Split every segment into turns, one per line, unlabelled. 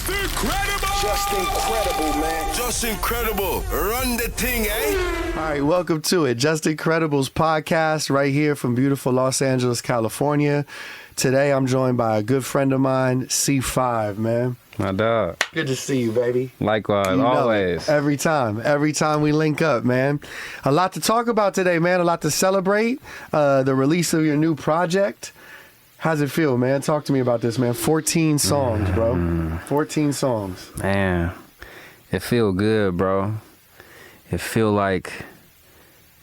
Just incredible! Just incredible, man. Just incredible. Run the thing, eh?
All right, welcome to it. Just Incredibles podcast right here from beautiful Los Angeles, California. Today I'm joined by a good friend of mine, C5, man.
My dog.
Good to see you, baby.
Likewise, always.
Every time we link up, man. A lot to talk about today, man. A lot to celebrate. The release of your new project. How's it feel, man? Talk to me about this, man. 14 songs, bro. 14 songs.
Man, it feel good, bro. It feel like,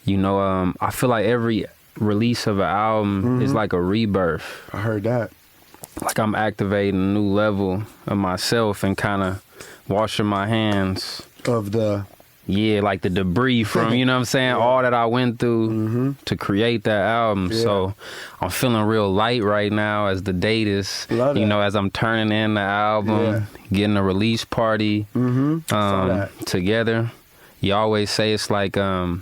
I feel like every release of an album is like a rebirth.
I heard that.
Like I'm activating a new level of myself and kind of washing my hands
of the
like the debris from, you know what I'm saying, all that I went through to create that album. So I'm feeling real light right now as the date is, as I'm turning in the album, getting a release party together. You always say it's like I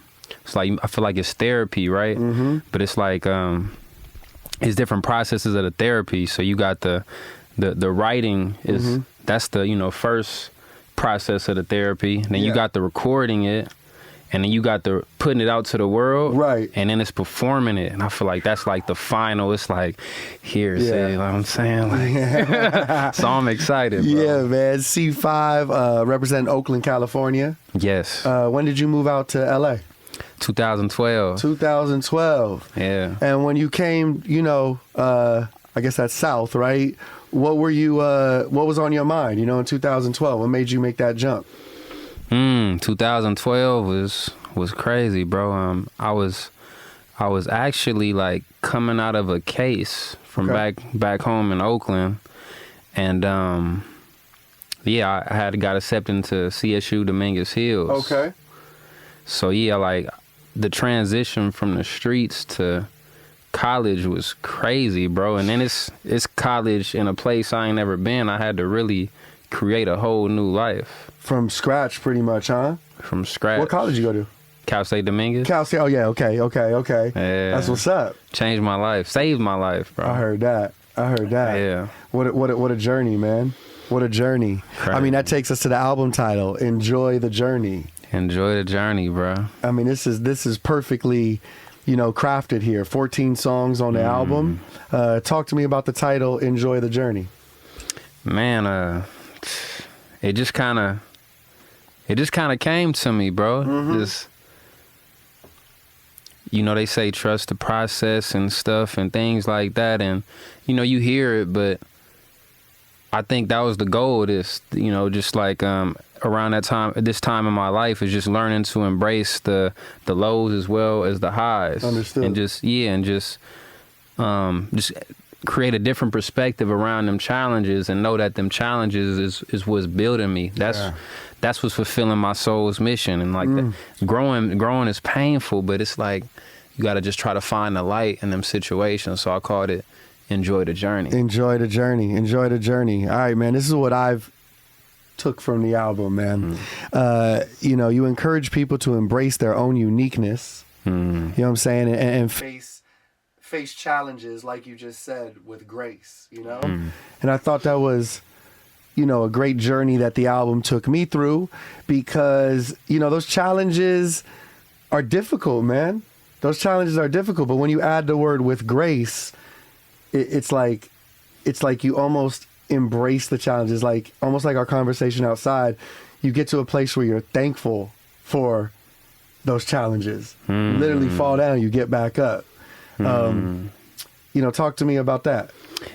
feel like it's therapy, right? But it's like it's different processes of the therapy. So you got the writing is that's the first process of the therapy. And then you got the recording it, and then you got the putting it out to the world,
right? And
then it's performing it. And I feel like that's like the final. It's like here, see, you know what I'm saying? Like, so I'm excited, bro.
Yeah, man. C5 representing Oakland, California.
Yes.
When did you move out to LA?
2012.
2012.
Yeah.
And when you came, I guess that's South, right? What were you? What was on your mind? In 2012, what made you make that jump?
2012 was crazy, bro. I was actually like coming out of a case from back home in Oakland, and I had got accepted into CSU Dominguez Hills.
Okay.
So like the transition from the streets to college was crazy, bro. And then it's college in a place I ain't never been. I had to really create a whole new life.
From scratch, pretty much, huh?
From scratch.
What college you go to?
Cal State Dominguez.
Cal State, oh yeah, okay.
Yeah.
That's what's up.
Changed my life. Saved my life, bro.
I heard that.
Yeah.
What a journey, man. What a journey. Crazy. I mean, that takes us to the album title, Enjoy the Journey.
Enjoy the journey, bro.
I mean, this is perfectly, crafted here. 14 songs on the album. Talk to me about the title, Enjoy the Journey.
Man, it just kind of came to me, bro. Just, they say trust the process and stuff and things like that, and you hear it, but I think that was the goal of this. Just like around this time in my life is just learning to embrace the lows as well as the highs.
Understood.
And just create a different perspective around them challenges and know that them challenges is what's building me. That's what's fulfilling my soul's mission. And like growing is painful, but it's like you got to just try to find the light in them situations. So I called it Enjoy the Journey.
Enjoy the journey. Enjoy the journey. All right, man. This is what I've took from the album, man. You encourage people to embrace their own uniqueness. You know what I'm saying? And face challenges, like you just said, with grace, And I thought that was, a great journey that the album took me through because, those challenges are difficult, man. Those challenges are difficult, but when you add the word with grace, it's like you almost embrace the challenges, like almost like our conversation outside. You get to a place where you're thankful for those challenges. You literally fall down, you get back up. Talk to me about that.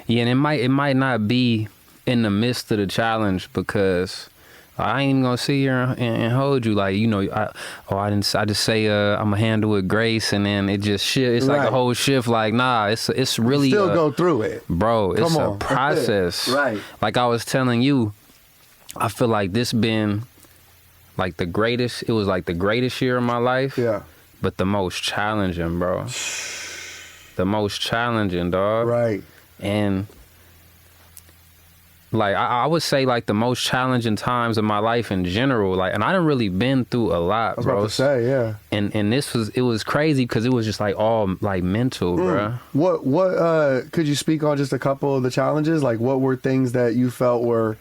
Yeah, and it might not be in the midst of the challenge because I ain't even gonna sit here and hold you like I just say I'm gonna handle it grace, and then it just shift. It's like a whole shift. Like it's really
still go through it,
bro. It's a process,
right?
Like I was telling you, I feel like this been like the greatest. It was like the greatest year of my life.
Yeah,
but the most challenging, bro. The most challenging, dog.
Right.
And like I would say like the most challenging times of my life in general, like, and I done really been through a lot,
I was
bro.
about to say, yeah.
And it was crazy because it was just like all like mental, bro.
What could you speak on just a couple of the challenges? Like what were things that you felt were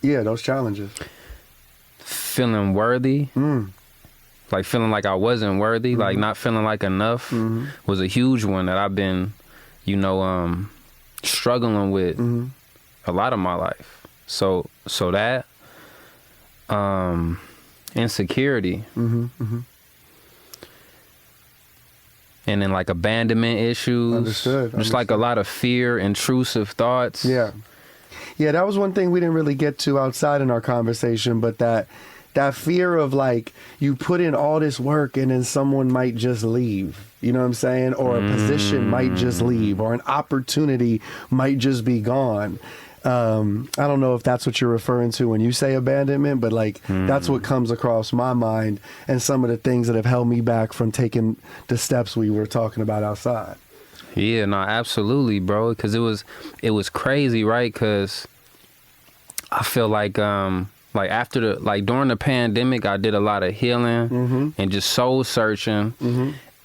Yeah, those challenges.
Feeling worthy. Like feeling like I wasn't worthy, like not feeling like enough was a huge one that I've been, struggling with a lot of my life. So that insecurity. And then like abandonment issues.
Understood.
Just like a lot of fear, intrusive thoughts.
Yeah. Yeah, that was one thing we didn't really get to outside in our conversation, but that fear of like you put in all this work and then someone might just leave. You know what I'm saying? Or a position might just leave, or an opportunity might just be gone. I don't know if that's what you're referring to when you say abandonment, but like that's what comes across my mind, and some of the things that have held me back from taking the steps we were talking about outside.
Yeah, no, absolutely, bro. Because it was crazy, right? Because I feel like during the pandemic, I did a lot of healing and just soul searching,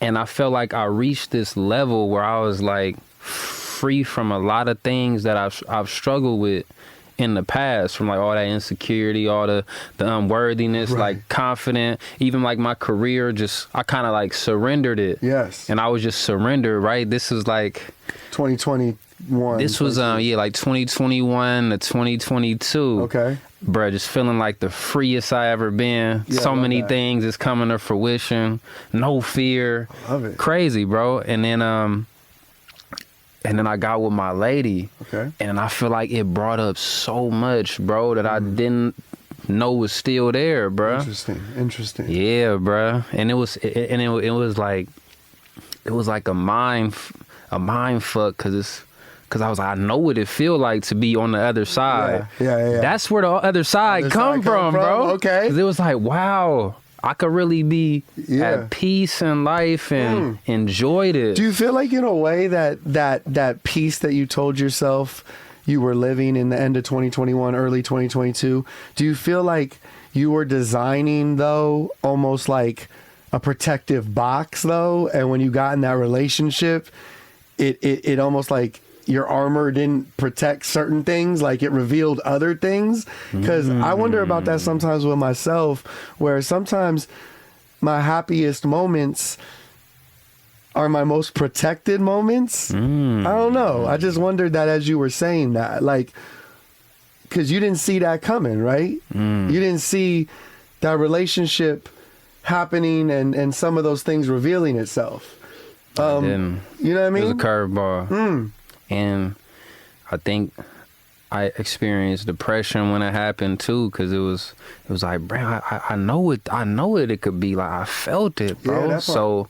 and I felt like I reached this level where I was like free from a lot of things that I've struggled with in the past, from like all that insecurity, all the unworthiness, like confident, even like my career, just I kind of like surrendered it.
Yes.
And I was just surrendered, right? This was like
2021.
This was like 2021 to 2022.
Okay.
Bruh, just feeling like the freest I ever been.
Yeah,
so many
that.
things is coming to fruition. No fear.
Love it.
Crazy, bro. And then I got with my lady.
Okay.
And I feel like it brought up so much, bro, that I didn't know was still there, bro.
Interesting.
Yeah, bro. And it was like a mind fuck, because I was like, I know what it feel like to be on the other side.
Yeah.
That's where the other side come from, bro.
Okay.
'Cause it was like, wow, I could really be at peace in life and enjoyed it.
Do you feel like in a way that peace that you told yourself you were living in the end of 2021, early 2022, do you feel like you were designing, though, almost like a protective box, though, and when you got in that relationship, it almost like your armor didn't protect certain things, like it revealed other things? Because I wonder about that sometimes with myself, where sometimes my happiest moments are my most protected moments. I don't know. I just wondered that as you were saying that, like, because you didn't see that coming, right? You didn't see that relationship happening and some of those things revealing itself.
I didn't.
You know what I mean?
It was a curveball. And I think I experienced depression when it happened too, because it was like, bro, I know it could be like, I felt it, bro.
Yeah,
so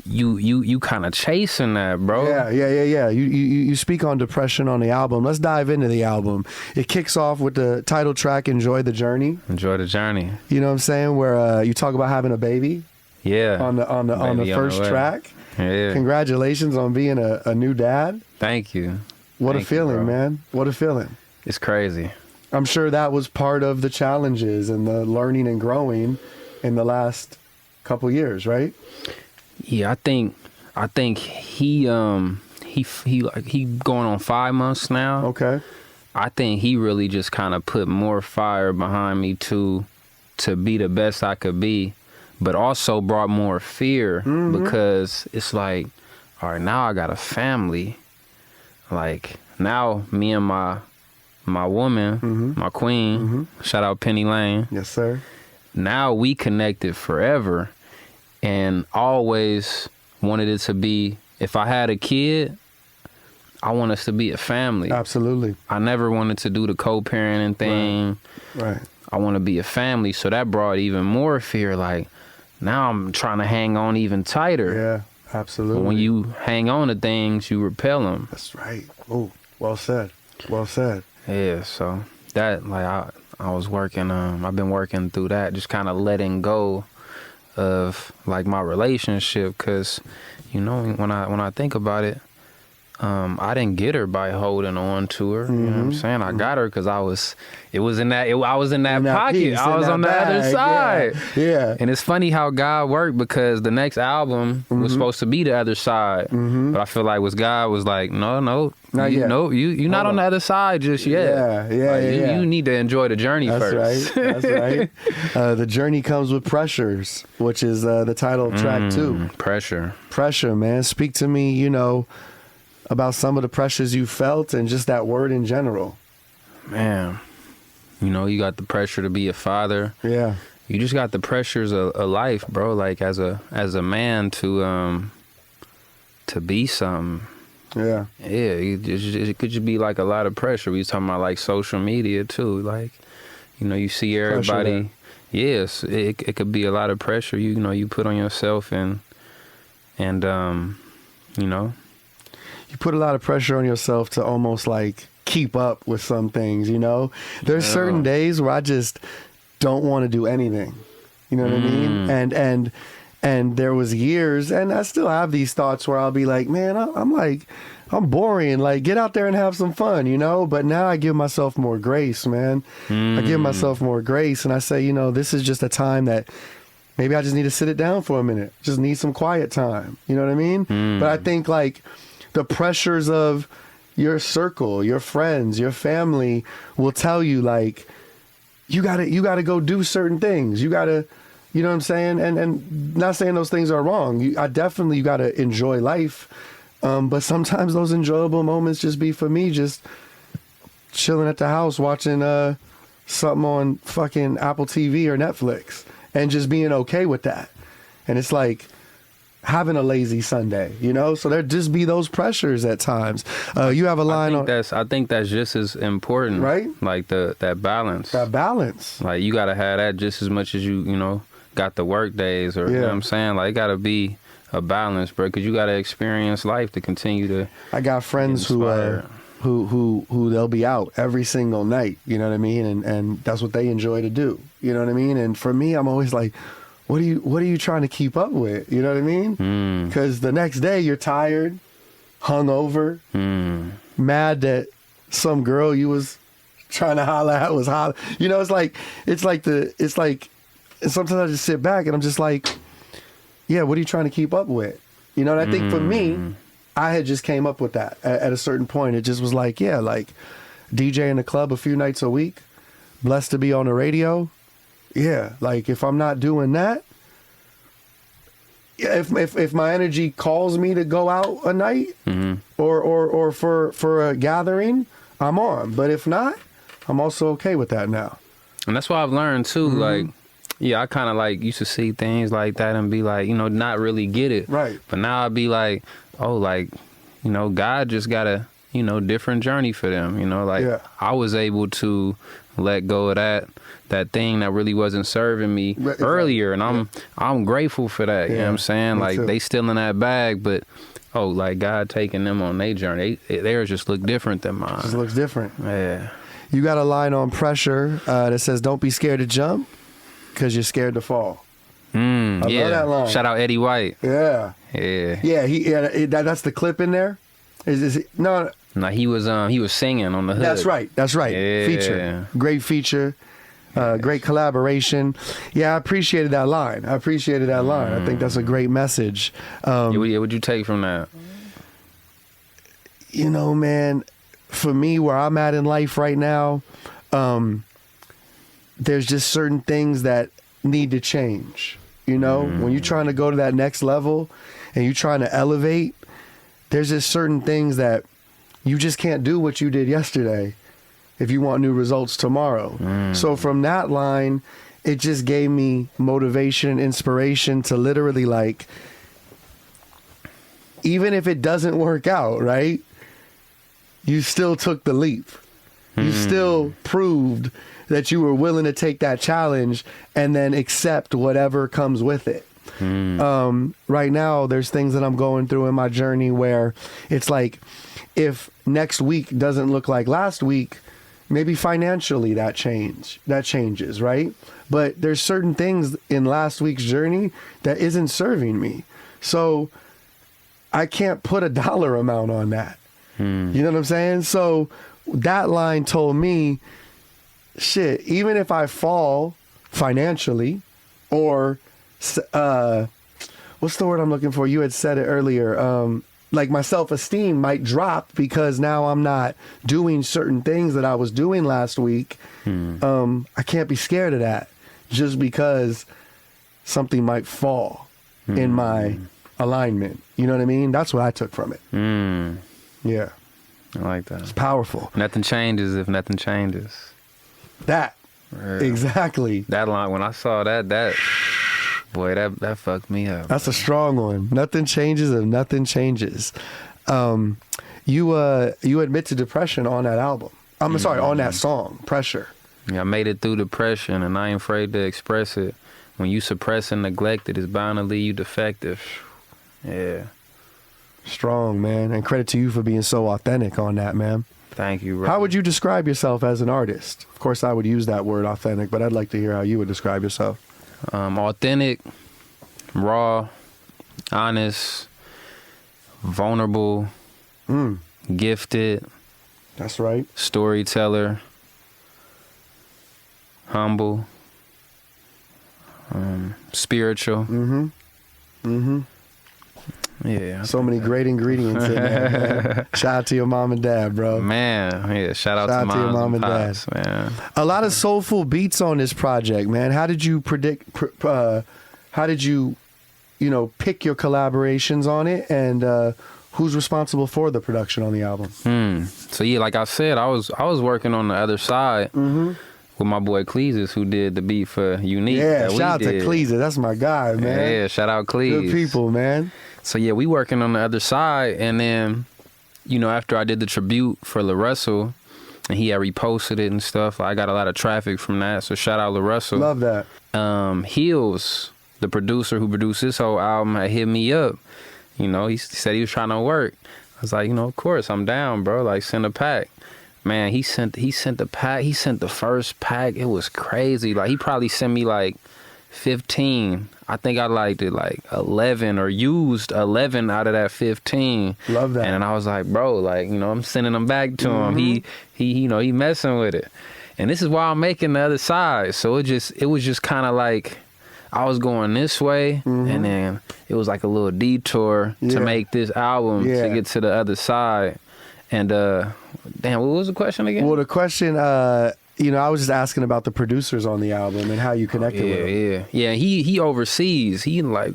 you kind of chasing that, bro.
Yeah. You speak on depression on the album. Let's dive into the album. It kicks off with the title track, Enjoy the Journey.
Enjoy the journey.
You know what I'm saying? Where you talk about having a baby.
Yeah.
On the first track.
Yeah.
Congratulations on being a new dad.
Thank you.
What
Thank
a feeling,
you,
man. What a feeling.
It's crazy.
I'm sure that was part of the challenges and the learning and growing in the last couple years, right?
Yeah, I think he going on 5 months now.
Okay.
I think he really just kind of put more fire behind me to be the best I could be, but also brought more fear, because it's like, all right, now I got a family. Like, now me and my woman, my queen, shout out Penny Lane.
Yes, sir.
Now we connected forever, and always wanted it to be, if I had a kid, I want us to be a family.
Absolutely.
I never wanted to do the co-parenting thing.
Right.
I want to be a family. So that brought even more fear. Like, now I'm trying to hang on even tighter.
Yeah, absolutely.
But when you hang on to things, you repel them.
That's right. Oh, well said. Well said.
Yeah, so that, like, I was working, I've been working through that, just kind of letting go of, like, my relationship, because, you know, when I think about it, I didn't get her by holding on to her. You know what I'm saying? I got her because I was in that pocket.
Piece,
I was on the
bag.
other side.
Yeah.
And it's funny how God worked, because the next album was supposed to be the other side. But I feel like God was like, no,
not yet.
No, you're not on the other side just yet. You need to enjoy the journey first.
That's right. The journey comes with pressures, which is the title of track 2.
Pressure,
man. Speak to me, about some of the pressures you felt and just that word in general.
Man, you got the pressure to be a father.
Yeah.
You just got the pressures of life, bro. Like as a man to be something.
Yeah.
Yeah, it could just be like a lot of pressure. We was talking about like social media too. Like, you see everybody. Yes, it could be a lot of pressure. You put on yourself and
you put a lot of pressure on yourself to almost like keep up with some things, There's certain days where I just don't want to do anything. You know what I mean? And there was years, and I still have these thoughts where I'll be like, man, I'm boring. Like, get out there and have some fun, But now I give myself more grace, man. I give myself more grace, and I say, this is just a time that maybe I just need to sit it down for a minute. Just need some quiet time. You know what I mean? But I think like the pressures of your circle, your friends, your family will tell you like, you gotta go do certain things. You gotta, you know what I'm saying? And not saying those things are wrong. You gotta enjoy life. But sometimes those enjoyable moments just be for me, just chilling at the house, watching something on fucking Apple TV or Netflix and just being okay with that. And it's like having a lazy Sunday, So there just be those pressures at times. You have a line
I think that's just as important,
right?
Like that balance.
That balance.
Like you gotta have that just as much as you got the work days, or you know what I'm saying. Like it gotta be a balance, bro. Because you gotta experience life to continue to.
I got friends who they'll be out every single night. You know what I mean, and that's what they enjoy to do. You know what I mean. And for me, I'm always like, what are you trying to keep up with? You know what I mean? Because the next day you're tired, hungover, mad that some girl you was trying to holler at was holler. It's like and sometimes I just sit back and I'm just like, yeah, what are you trying to keep up with? And I think for me, I had just came up with that at a certain point. It just was like, yeah, like DJ in the club a few nights a week, blessed to be on the radio. Yeah, like if I'm not doing that, if my energy calls me to go out a night or for a gathering, I'm on. But if not, I'm also okay with that now.
And that's what I've learned too. Like, yeah, I kind of like used to see things like that and be like, not really get it.
Right.
But now I'd be like, oh, like, God just got a, different journey for them. I was able to let go of that thing that really wasn't serving me earlier, and I'm grateful for that. You know what I'm saying? Like they still in that bag, but like God taking them on their journey, theirs just look different than mine.
Just looks different.
Yeah.
You got a line on Pressure that says, "Don't be scared to jump, because you're scared to fall." I love that line.
Shout out Eddie White.
Yeah. That's the clip in there. Is it no?
No, he was singing on the hood.
That's right.
Yeah.
Feature. Great feature. Great collaboration. Yeah, I appreciated that line. I think that's a great message.
What'd you take from that?
Man, for me, where I'm at in life right now, there's just certain things that need to change. When you're trying to go to that next level and you're trying to elevate, there's just certain things that you just can't do what you did yesterday if you want new results tomorrow. So from that line, it just gave me motivation and inspiration to literally, like, even if it doesn't work out, right? You still took the leap. You still proved that you were willing to take that challenge and then accept whatever comes with it. Right now, there's things that I'm going through in my journey where it's like, if next week doesn't look like last week, maybe financially that changes, right? But there's certain things in last week's journey that isn't serving me. So I can't put a dollar amount on that. You know what I'm saying? So that line told me, shit, even if I fall financially or, what's the word I'm looking for? You had said it earlier. Like my self-esteem might drop because now I'm not doing certain things that I was doing last week. I can't be scared of that just because something might fall in my alignment. You know what I mean? That's what I took from it. Yeah.
I like that.
It's powerful.
Nothing changes if nothing changes.
That.
Yeah.
Exactly.
That line, when I saw that boy, that fucked me up.
That's a strong one. Nothing changes if nothing changes. You admit to depression on that album. I'm sorry, on that song, Pressure.
Yeah, I made it through depression, and I ain't afraid to express it. When you suppress and neglect it, it's bound to leave you defective. Yeah.
Strong, man. And credit to you for being so authentic on that, man.
Thank you, bro.
How would you describe yourself as an artist? Of course, I would use that word authentic, but I'd like to hear how you would describe yourself.
Authentic, raw, honest, vulnerable, gifted.
That's right.
Storyteller, humble, spiritual. Yeah.
So many great ingredients in there, man. Shout out to your mom and dad, bro.
Man, yeah. Shout out to
your mom and
pops,
dad.
Man.
A lot of soulful beats on this project, man. How did you how did you pick your collaborations on it, and who's responsible for the production on the album?
So yeah, like I said, I was working on the other side with my boy Cleezus, who did the beat for Unique.
Yeah, shout out to Cleezus. That's my guy, man.
Yeah, shout out Cleezus.
Good people, man.
So yeah, we working on the other side, and then, after I did the tribute for La Russell, and he had reposted it and stuff, I got a lot of traffic from that. So shout out La Russell.
Love that.
Heels, the producer who produced this whole album, had hit me up. He said he was trying to work. I was like, of course I'm down, bro. Like, send a pack. Man, he sent the pack. He sent the first pack. It was crazy. Like, he probably sent me like 15. I think I liked it like 11 or used 11 out of that 15.
Love that.
And I was like, bro, like, I'm sending them back to him. He messing with it. And this is why I'm making the other side. So it was just kind of like I was going this way, and then it was like a little detour to make this album to get to the other side. And damn, what was the question again?
Well, the question, I was just asking about the producers on the album and how you connected with them.
Yeah. He overseas. He in like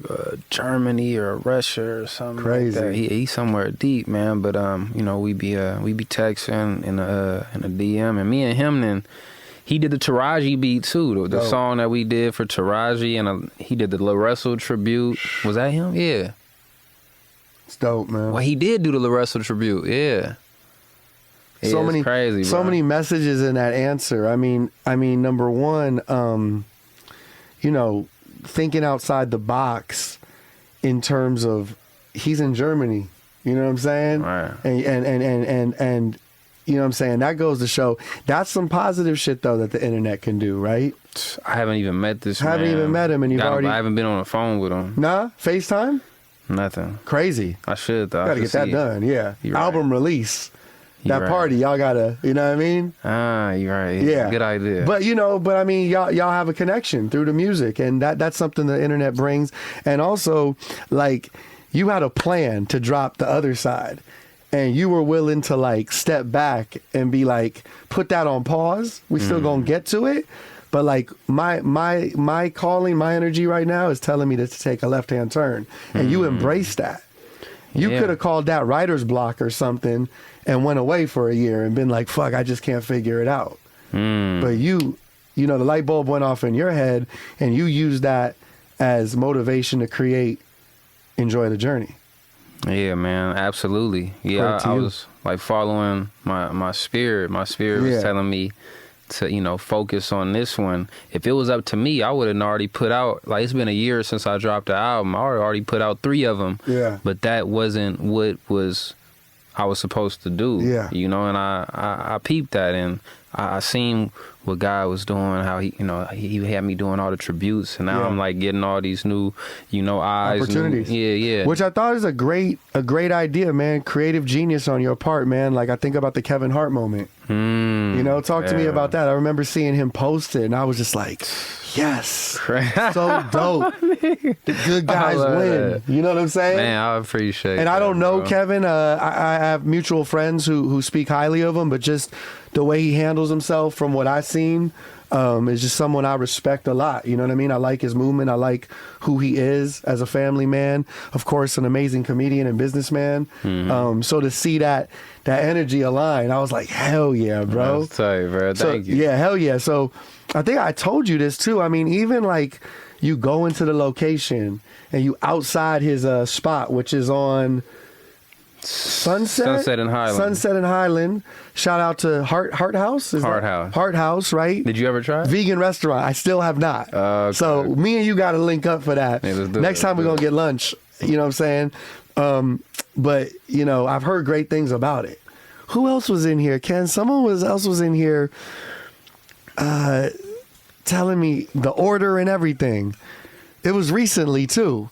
Germany or Russia or something.
Crazy.
Like that. He's somewhere deep, man. But we be texting in a DM, and me and him then. He did the Taraji beat too, the song that we did for Taraji, and he did the La Russell tribute. Was that him? Yeah.
It's dope, man.
Well, he did do the La Russell tribute. Yeah.
So many
crazy,
so
bro.
many messages in that answer. I mean, number one, thinking outside the box in terms of he's in Germany. You know what I'm saying?
Right.
And you know what I'm saying? That goes to show that's some positive shit though that the internet can do, right?
I haven't even met this
man. Haven't even met him, and I
haven't been on the phone with him.
Nah, FaceTime?
Nothing.
Crazy.
I should though.
Gotta get that done. Yeah.
You're
Album
right.
release.
You're
that party, y'all gotta, you know what I mean?
You're right.
Yeah.
Good idea.
But I mean, y'all have a connection through the music, and that's something the internet brings. And also, like, you had a plan to drop the other side, and you were willing to like step back and be like, put that on pause. We still gonna get to it. But like my calling, my energy right now is telling me to take a left-hand turn. And you embrace that. You could have called that writer's block or something and went away for a year and been like, fuck, I just can't figure it out. But the light bulb went off in your head, and you used that as motivation to create Enjoy the Journey.
Yeah, man, absolutely. Yeah, I was like following my spirit. My spirit was telling me to, focus on this one. If it was up to me, I would have already put out, like, it's been a year since I dropped the album. I already put out 3 of them.
Yeah.
But that wasn't what I was supposed to do.
Yeah.
And I peeped that, and I seen what God was doing, how he had me doing all the tributes, and now I'm like getting all these new, eyes,
opportunities.
Yeah.
Which I thought is a great idea, man. Creative genius on your part, man. Like I think about the Kevin Hart moment. Talk to me about that. I remember seeing him post it, and I was just like, yes, so dope. The good guys win.
That.
You know what I'm saying?
Man, I appreciate.
And
that,
I don't know
bro.
Kevin. I have mutual friends who speak highly of him, but just the way he handles himself, from what I've seen, is just someone I respect a lot. You know what I mean? I like his movement. I like who he is as a family man. Of course, an amazing comedian and businessman. So to see that energy align, I was like, hell yeah, bro.
That's tight, bro. Thank you.
Yeah, hell yeah. So I think I told you this too. I mean, even like you go into the location and you outside his spot, which is on Sunset
and Highland.
Sunset and Highland. Shout out to Heart House. Heart House, right?
Did you ever try it?
Vegan restaurant. I still have not.
Okay.
So me and you got to link up for that.
Yeah, let's do
Next
it.
time we're gonna get lunch. You know what I'm saying? But I've heard great things about it. Who else was in here? Ken? Someone else was in here, telling me the order and everything. It was recently too.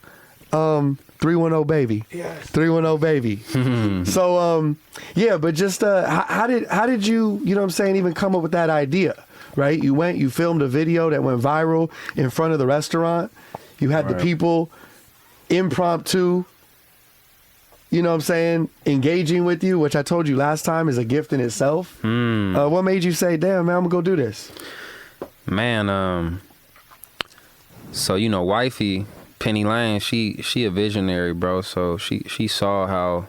310 baby. Yes. 310 baby. So yeah, but just how did you know what I'm saying, even come up with that idea? Right? You filmed a video that went viral in front of the restaurant. You had the people impromptu, you know what I'm saying, engaging with you, which I told you last time is a gift in itself. What made you say, damn, man, I'm gonna go do this?
Man, so wifey Penny Lane, she a visionary, bro. So she saw how,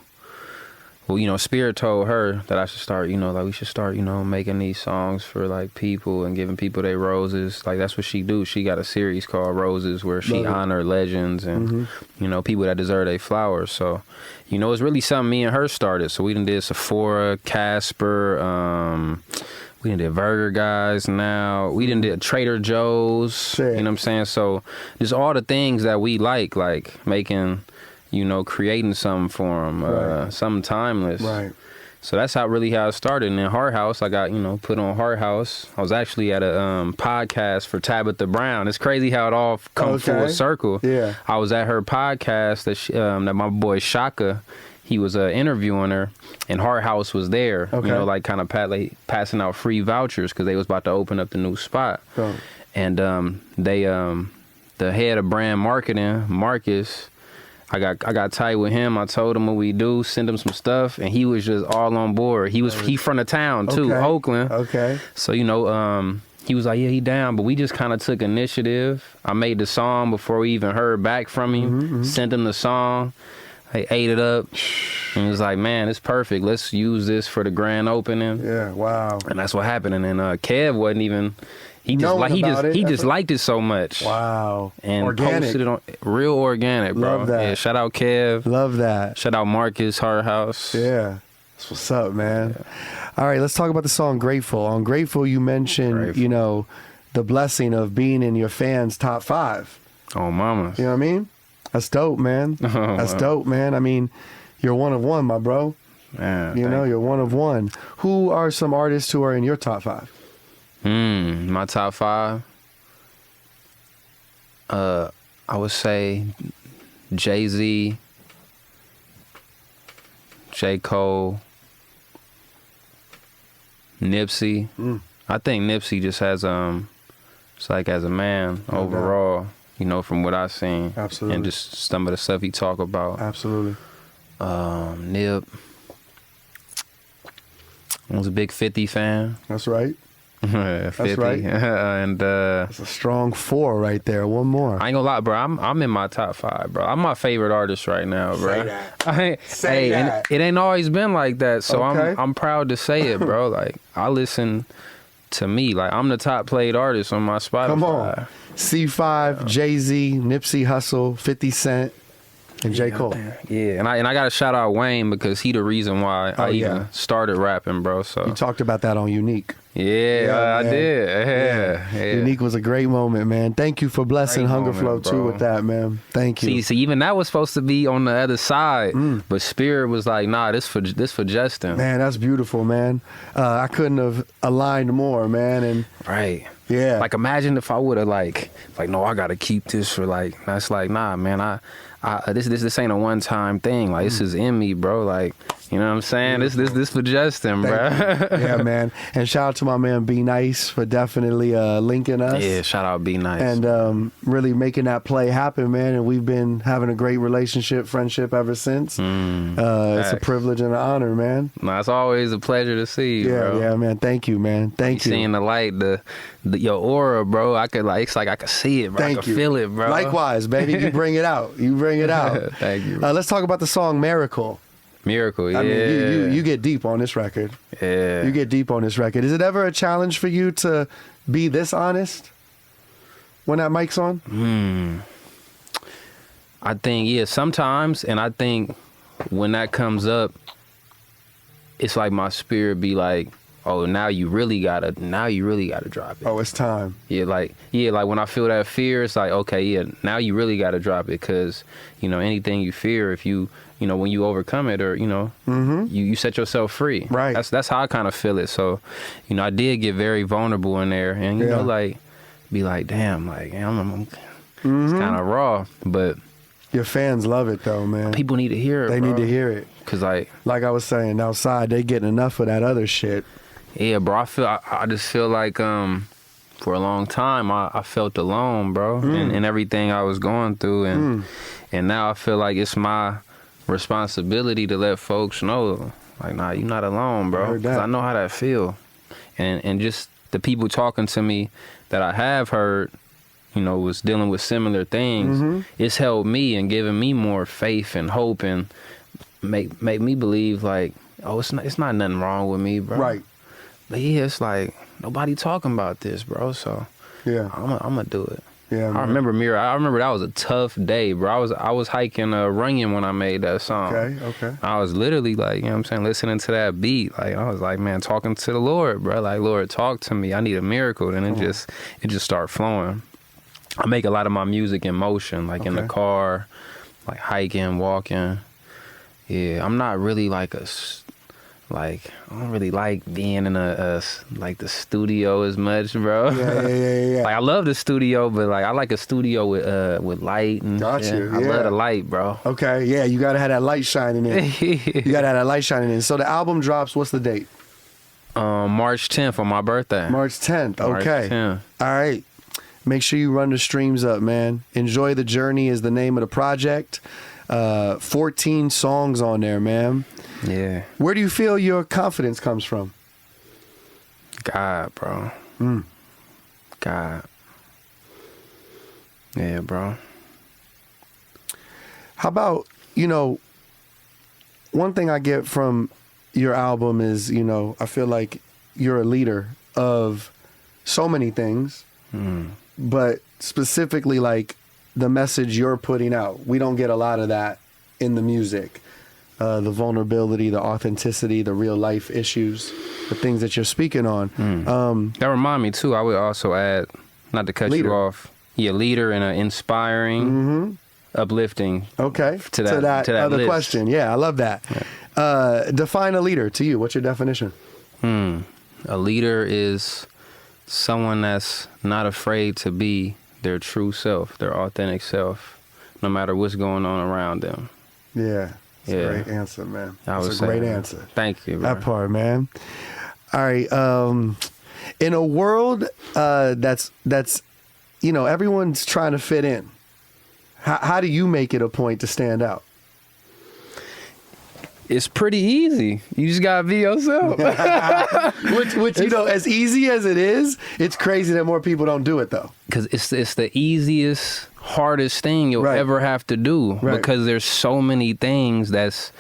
well, Spirit told her that I should start, like we should start, making these songs for like people and giving people their roses. Like that's what she do. She got a series called Roses where she honor legends and people that deserve their flowers. So it's really something me and her started. So we done did Sephora, Casper, we done did Burger Guys now. We done did Trader Joe's.
Sure.
You know what I'm saying? So just all the things that we like making, creating something for them, something timeless.
Right.
So that's how it started. And then Heart House, I got, put on Heart House. I was actually at a podcast for Tabitha Brown. It's crazy how it all comes full circle.
Yeah.
I was at her podcast that my boy Shaka, he was interviewing her, and Heart House was there, like kind of passing out free vouchers because they was about to open up the new spot.
Oh.
And they, the head of brand marketing, Marcus, I got tight with him. I told him what we do, send him some stuff, and he was just all on board. He from the town too, Oakland.
Okay.
So he was like, yeah, he down, but we just kind of took initiative. I made the song before we even heard back from him. Sent him the song. They ate it up, and it was like, man, it's perfect. Let's use this for the grand opening.
Yeah, wow.
And that's what happened. And then Kev wasn't even. He just liked it so much.
Wow.
And
organic.
posted it on real organic, bro.
Love that.
Yeah, shout out Kev.
Love that.
Shout out Marcus, Heart House.
Yeah. That's what's up, man. All right, let's talk about the song Grateful. On Grateful, you mentioned, the blessing of being in your fans' top 5.
Oh, mama.
You know what I mean? That's dope, man. That's dope, man. I mean, you're one of one, my bro.
Man,
you're one of one. Who are some artists who are in your top 5?
My top 5? I would say Jay-Z, J. Cole, Nipsey. I think Nipsey just has it's like as a man overall, from what I've seen.
Absolutely.
And just some of the stuff he talk about.
Absolutely.
Nip. I was a big 50 fan.
That's right.
50.
That's right.
And
that's a strong 4 right there. One more.
I ain't gonna lie, bro. I'm in my top 5, bro. I'm my favorite artist right now, bro.
Say that.
And it ain't always been like that, so
Okay.
I'm proud to say it, bro. Like I listen to me, like I'm the top played artist on my Spotify.
Come on. C5, Jay-Z, Nipsey Hussle, 50 Cent, and J. Cole.
Yeah, and I gotta shout out Wayne because he the reason why I even started rapping, bro. So
You talked about that on Unique.
Yeah, I
man.
did. Yeah.
Unique was a great moment, man. Thank you for blessing
Great
Hunger
moment,
Flow too
bro.
with that, man. Thank you.
See, even that was supposed to be on the other side, but Spirit was like, nah, this for Justin.
Man, that's beautiful, man. I couldn't have aligned more, man. And
Right.
yeah,
Like, imagine if I would have like, no, I gotta keep this for like. That's like, nah, man. This ain't a one time thing. Like, this is in me, bro. Like, you know what I'm saying? This for Justin, bro.
yeah, man. And shout out to my man Be Nice for definitely linking us.
Yeah, shout out, Be Nice.
And really making that play happen, man. And we've been having a great relationship, friendship ever since. It's a privilege and an honor, man.
No, it's always a pleasure to see you, bro.
Yeah, man. Thank you, man. Thank you.
Seeing the light, your aura, bro. I could like, it's like I could see it, bro. I
Thank
could
you.
feel it, bro.
Likewise, baby. You bring it out. You bring it out.
Thank you.
Let's talk about the song Miracle.
Miracle, yeah.
I mean, you get deep on this record.
Yeah.
You get deep on this record. Is it ever a challenge for you to be this honest when that mic's on?
I think, yeah, sometimes, and I think when that comes up, it's like my spirit be like, oh, now you really gotta drop it.
Oh, it's time.
Like when I feel that fear, it's like, okay, yeah, now you really gotta drop it, because, you know, anything you fear, if you know, when you overcome it, or, you know, you set yourself free.
Right.
That's how I kind of feel it. So, you know, I did get very vulnerable in there, and, you know, like, be like, damn, like, I'm it's kind of raw, but
Your fans love it, though, man.
people need to hear it,
They
bro.
need to hear it.
Because, like
I was saying, outside, they getting enough of that other shit.
yeah, bro, I just feel like, for a long time, I felt alone, bro, and everything I was going through, and now I feel like it's my responsibility to let folks know, like, nah, you're not alone, bro.
Heard that.
Because I know how that feel, and just the people talking to me that I have heard, you know, was dealing with similar things. It's helped me and given me more faith and hope, and make me believe, like, oh, it's not nothing wrong with me, bro.
Right.
But yeah, it's like nobody talking about this, bro. So
Yeah.
I'm gonna do it.
Yeah,
I
man.
remember that was a tough day, bro. I was hiking Runyon when I made that song.
Okay.
I was literally like, you know what I'm saying, listening to that beat. Like, I was like, man, talking to the Lord, bro. Like, Lord, talk to me. I need a miracle. And it just started flowing. I make a lot of my music in motion, like in the car, like hiking, walking. Yeah, I'm not really like I don't really like being in like the studio as much, bro.
Yeah.
Like, I love the studio, but like I like a studio with light and
Got
shit.
you,
I
yeah.
love the light, bro.
Okay, yeah, you gotta have that light shining in. You gotta have that light shining in. So the album drops, what's the date?
March 10th on my birthday.
March 10th.
March
Okay.
10th.
All right. Make sure you run the streams up, man. Enjoy the Journey is the name of the project. 14 songs on there, man.
Yeah.
Where do you feel your confidence comes from?
God, bro. God. Yeah, bro.
How about, one thing I get from your album is, I feel like you're a leader of so many things, but specifically like the message you're putting out. We don't get a lot of that in the music. The vulnerability, the authenticity, the real life issues, the things that you're speaking on.
That remind me too, I would also add, not to cut
Leader.
you off, leader and inspiring, uplifting.
Okay.
To that
other
list.
question. Yeah, I love that. Define a leader to you. What's your definition?
A leader is someone that's not afraid to be their true self, their authentic self, no matter what's going on around them.
Yeah. That's
Yeah.
a great answer, man.
I would
That's a
say,
great answer.
Thank you, bro.
That part, man. All right. In a world that's everyone's trying to fit in, how do you make it a point to stand out?
It's pretty easy. You just gotta be yourself.
Which as easy as it is, it's crazy that more people don't do it though.
Because it's the easiest, hardest thing you'll
Right.
ever have to do.
Right.
Because there's so many things that's,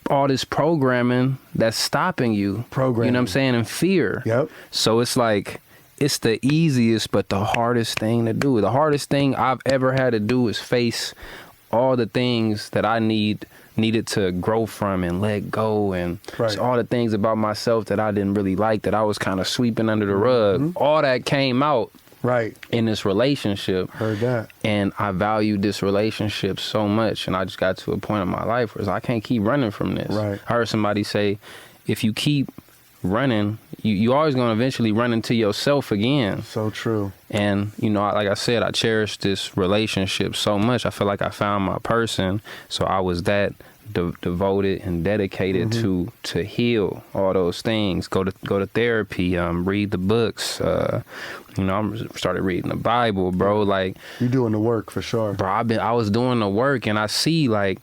all this programming that's stopping you.
Programming.
You know what I'm saying? And fear.
Yep.
So it's like, it's the easiest, but the hardest thing to do. The hardest thing I've ever had to do is face all the things that I need needed to grow from and let go, and
Right.
just all the things about myself that I didn't really like, that I was kind of sweeping under the rug. All that came out
Right.
in this relationship.
Heard that.
And I valued this relationship so much, and I just got to a point in my life where I can't keep running from this.
Right.
I heard somebody say, if you keep running, you always going to eventually run into yourself again.
So true.
And, you know, like I said, I cherish this relationship so much. I feel like I found my person. So I was that devoted and dedicated to heal all those things. Go to therapy, read the books. You know, I started reading the Bible, bro. Like,
You doing the work for sure.
bro, I was doing the work, and I see like,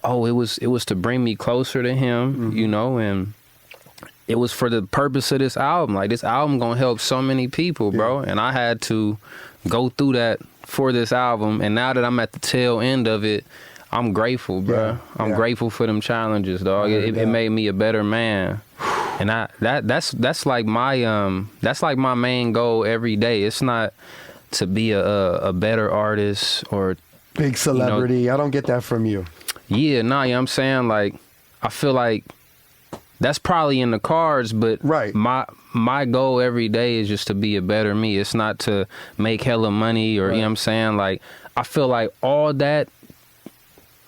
oh, it was to bring me closer to him, you know, and it was for the purpose of this album. Like, this album gonna help so many people, bro. And I had to go through that for this album. And now that I'm at the tail end of it, I'm grateful, bro.
Yeah,
I'm grateful for them challenges, dog. It made me a better man. And that's like my main goal every day. It's not to be a better artist or
Big celebrity.
You know,
I don't get that from you.
yeah, nah, you know what I'm saying? Like, I feel like that's probably in the cards, but
Right.
my goal every day is just to be a better me. It's not to make hella money or, you know what I'm saying? Like, I feel like all that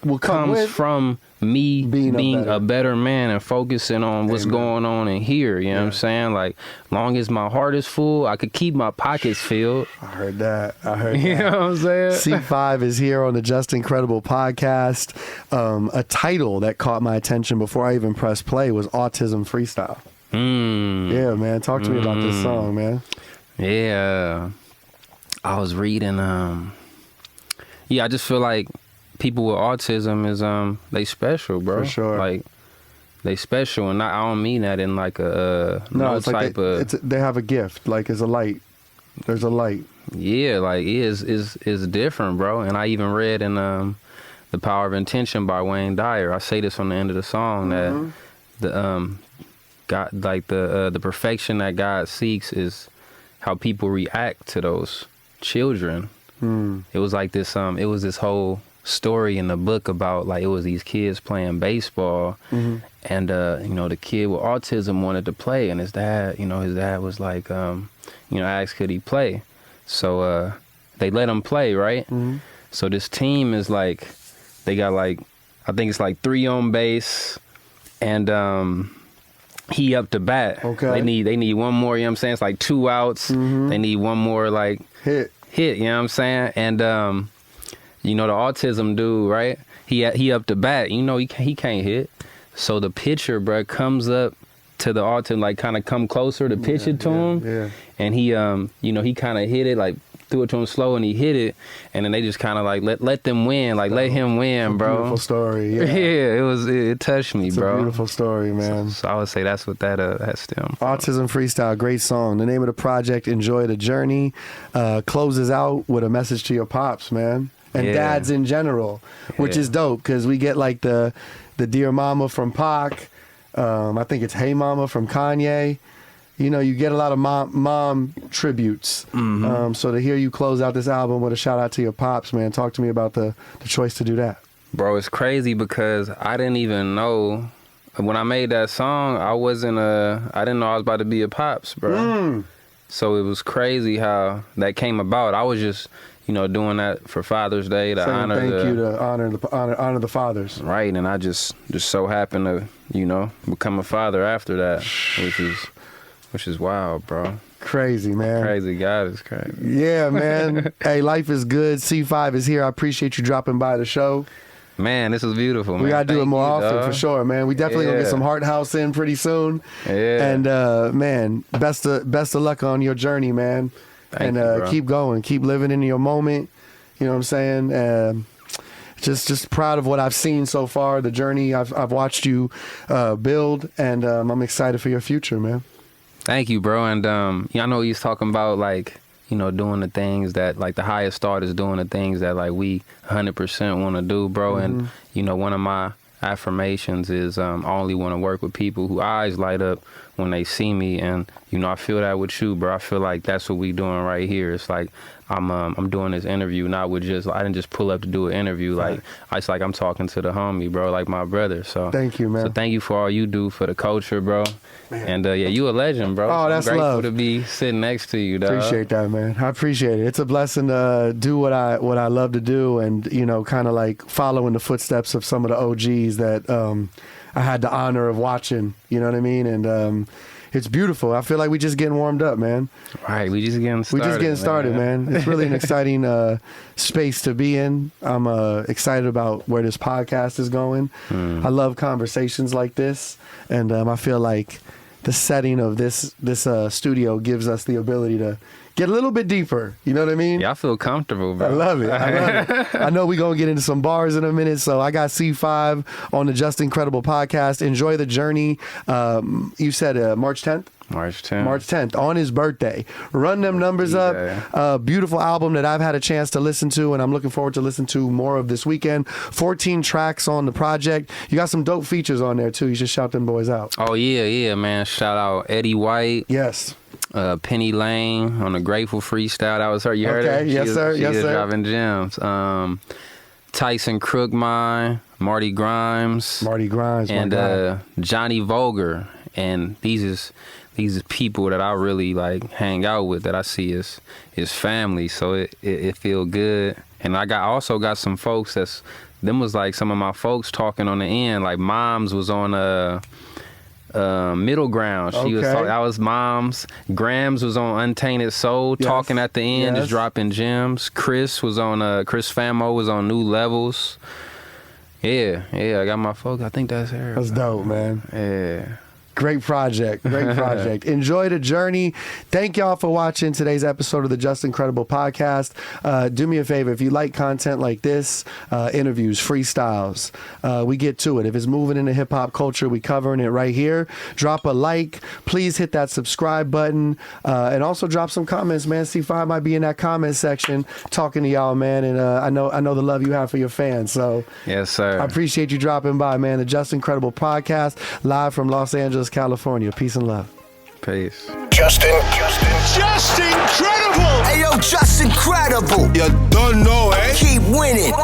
Will come
comes
with
from me being
a
a better man and focusing on what's going on in here. You know what I'm saying? Like, long as my heart is full, I could keep my pockets filled.
I heard that.
You know what I'm saying?
C5 is here on the Just Incredible podcast. A title that caught my attention before I even pressed play was Autism Freestyle. Yeah, man. Talk to me about this song, man.
Yeah. I was reading, I just feel like people with autism is they special, bro.
For sure.
Like, they special, and I don't mean that in like a no
it's
type
like they have a gift. Like, it's a light. There's a light.
Yeah, like, is different, bro. And I even read in The Power of Intention by Wayne Dyer. I say this on the end of the song that the God, like the perfection that God seeks is how people react to those children. It was like this it was this whole story in the book about, like, it was these kids playing baseball, and you know, the kid with autism wanted to play, and his dad was like, asked could he play. So they let him play, right? So this team is like, they got like, I think it's like 3 on base, and he up to bat.
Okay.
They need one more, you know what I'm saying? It's like 2 outs. They need one more, like, hit, you know what I'm saying? And you know, the autism dude, right? He up to bat. You know, he can't hit. So the pitcher, bro, comes up to the autism, like, kind of come closer to pitch it to him. Yeah. And he he kind of hit it, like, threw it to him slow, and he hit it. And then they just kind of like let them win, like, let him win, bro.
Beautiful story. Yeah,
it touched me,
it's
bro.
A beautiful story, man.
So I would say that's what that stemmed from.
Autism Freestyle, great song. The name of the project, Enjoy the Journey, closes out with a message to your pops, man. And dads in general, which is dope, because we get like the Dear Mama from Pac. I think it's Hey Mama from Kanye. You know, you get a lot of mom tributes. So to hear you close out this album with a shout out to your pops, man, talk to me about the choice to do that.
Bro, it's crazy because I didn't even know, when I made that song, I didn't know I was about to be a pops, bro. So it was crazy how that came about. I was just, you know, doing that for Father's Day to honor
the fathers.
Right, and I just so happened to, you know, become a father after that, which is wild, bro.
Crazy, man.
Crazy. God is crazy.
Yeah, man. Hey, life is good. C5 is here. I appreciate you dropping by the show.
Man, this was beautiful, man.
We got to do it more often,
dog.
for sure, man. We definitely gonna get some Heart House in pretty soon.
Yeah.
And, man, best of luck on your journey, man.
Thank you,
keep going. Keep living in your moment. You know what I'm saying? Just proud of what I've seen so far, the journey I've watched you build, and I'm excited for your future, man.
Thank you, bro. And I know he's talking about, like, you know, doing the things that, like, the highest thought is doing the things that, like, we 100% want to do, bro. And, you know, one of my affirmations is I only want to work with people whose eyes light up when they see me. And, you know, I feel that with you, bro. I feel like that's what we doing right here. It's like I'm doing this interview not with just, I didn't just pull up to do an interview. Like, it's like I'm talking to the homie, bro, like my brother. So
thank you, man.
So thank you for all you do for the culture, bro. Man. And yeah, you a legend, bro.
Oh, that's
I'm grateful
love.
to be sitting next to you, dog.
Appreciate that, man. I appreciate it. It's a blessing to do what I love to do, and you know, kind of like following the footsteps of some of the OGs that I had the honor of watching. You know what I mean? And it's beautiful. I feel like we just getting warmed up, man.
Right, we just getting started.
Man. It's really an exciting space to be in. I'm excited about where this podcast is going. I love conversations like this, and I feel like the setting of this studio gives us the ability to get a little bit deeper. You know what I mean?
Yeah, I feel comfortable, bro.
I love it. I know we're going to get into some bars in a minute. So I got C5 on the Just Incredible podcast. Enjoy the journey. You said March 10th?
March 10th.
March 10th, on his birthday. Run them numbers up. Beautiful album that I've had a chance to listen to, and I'm looking forward to listen to more of this weekend. 14 tracks on the project. You got some dope features on there, too. You should shout them boys out.
Oh, yeah, man. Shout out Eddie White.
Yes.
Penny Lane on the Grateful Freestyle. That was her. You heard her?
Yes, sir.
She is dropping gems. Tyson Crookmine, Marty Grimes, and Johnny Vulgar. And these is people that I really like hang out with, that I see as family. So it feel good. And I also got some folks them was like some of my folks talking on the end. Like Moms was on Middle Ground. She was talking, that was Moms. Grams was on Untainted Soul, talking at the end, just dropping gems. Chris was on Chris Famo was on New Levels. Yeah, I got my folks. I think that's her.
That's dope, man.
Yeah.
Great project. Enjoy the journey. Thank y'all for watching today's episode of the Just Incredible podcast. Do me a favor, if you like content like this, interviews, freestyles, we get to it. If it's moving into hip hop culture, we covering it right here. Drop a like. Please hit that subscribe button, and also drop some comments, man. C5 might be in that comment section talking to y'all, man. And I know the love you have for your fans. So
yes, sir.
I appreciate you dropping by, man. The Just Incredible podcast, live from Los Angeles, California. Peace and love.
Peace.
Just incredible! Hey, yo, just incredible! You don't know, eh? Keep winning.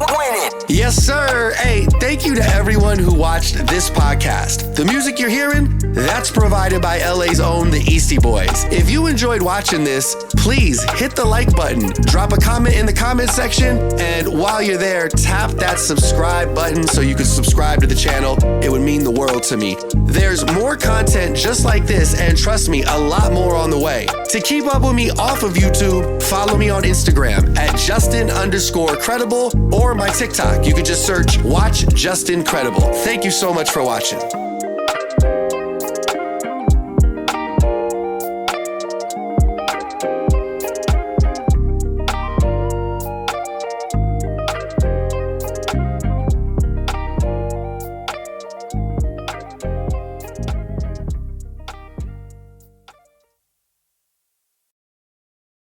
Yes, sir. Hey, thank you to everyone who watched this podcast. The music you're hearing, that's provided by LA's own The Eastie Boys. If you enjoyed watching this, please hit the like button, drop a comment in the comment section, and while you're there, tap that subscribe button so you can subscribe to the channel. It would mean the world to me. There's more content just like this, and trust me, a lot more on the way. To keep up with me off of YouTube, follow me on Instagram at Justin_credible or my TikTok. You can just search Watch Justin Credible. Thank you so much for watching.